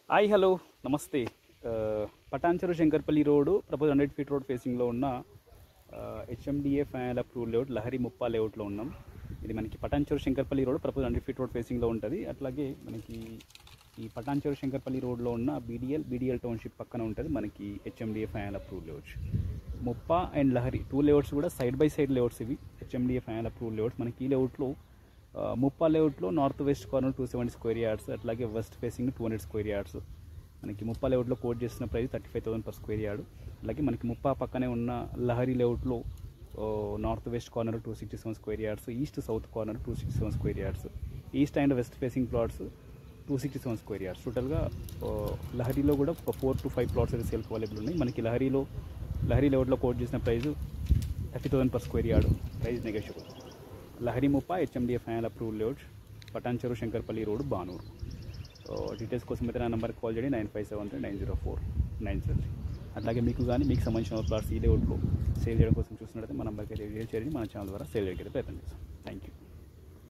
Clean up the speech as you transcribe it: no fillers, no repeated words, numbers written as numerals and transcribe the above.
Hi hello నమస్తే. Patancheru Shankarpalli road propose 100 feet road ఫేసింగ్లో ఉన్న HMDA final approve layout Lahari Muppa లేఅవుట్లో ఉన్నాం. ఇది మనకి Patancheru Shankarpalli road propose 100 feet road ఫేసింగ్లో ఉంటుంది. అట్లాగే మనకి ఈ పటాన్చెరు శంకర్పల్లి రోడ్లో ఉన్న బీడిఎల్ టౌన్షిప్ పక్కన ఉంటుంది మనకి HMDA final approve layouts. Muppa and Lahari 2 layouts కూడా సైడ్ బై సైడ్ లేఅవుట్స్. ఇవి హెచ్ఎండిఏ ఫైనల్ అప్రూవ్ లేఅవుట్స్. మనకి ఈ లేఅవుట్లో ముప్పా లేఅవుట్లో north west corner 270 square yards, అట్లాగే వెస్ట్ ఫేసింగ్ 200 స్క్వేర్ యార్డ్స్. మనకి ముప్పా లేఅవుట్లో కోట్ చేసిన ప్రైస్ 35,000 పర్ స్క్వేర్ యార్డ్. అలాగే మనకి ముప్పా పక్కనే ఉన్న లహరి లేఅవుట్లో north west corner 267 square yards, east south corner 267 square yards, east and west facing plots 267 square yards. టోటల్గా లహరిలో కూడా ఒక 4 to 5 ప్లాట్స్ అయితే సేల్కి అవైలబుల్ ఉన్నాయి. మనకి లహరి లేఅవుట్లో కోట్ చేసిన price 30,000 per square yard. Price negotiable. Lahari Muppa HMDA final approve layout, Patancheru Shankarpalli road, Banuru. Details కోసం అయితే నా నెంబర్కి కాల్ చేయండి 9573904903. అట్లాగే మీకు సంబంధించిన ప్లాట్స్ ఈ లేఅవుట్లో సేల్ చేయడం కోసం చూసినట్లయితే మా నెంబర్కి అయితే చేయండి. మన ఛానల్ ద్వారా సేల్ చేయడానికి ప్రయత్నం చేస్తాం. Thank you.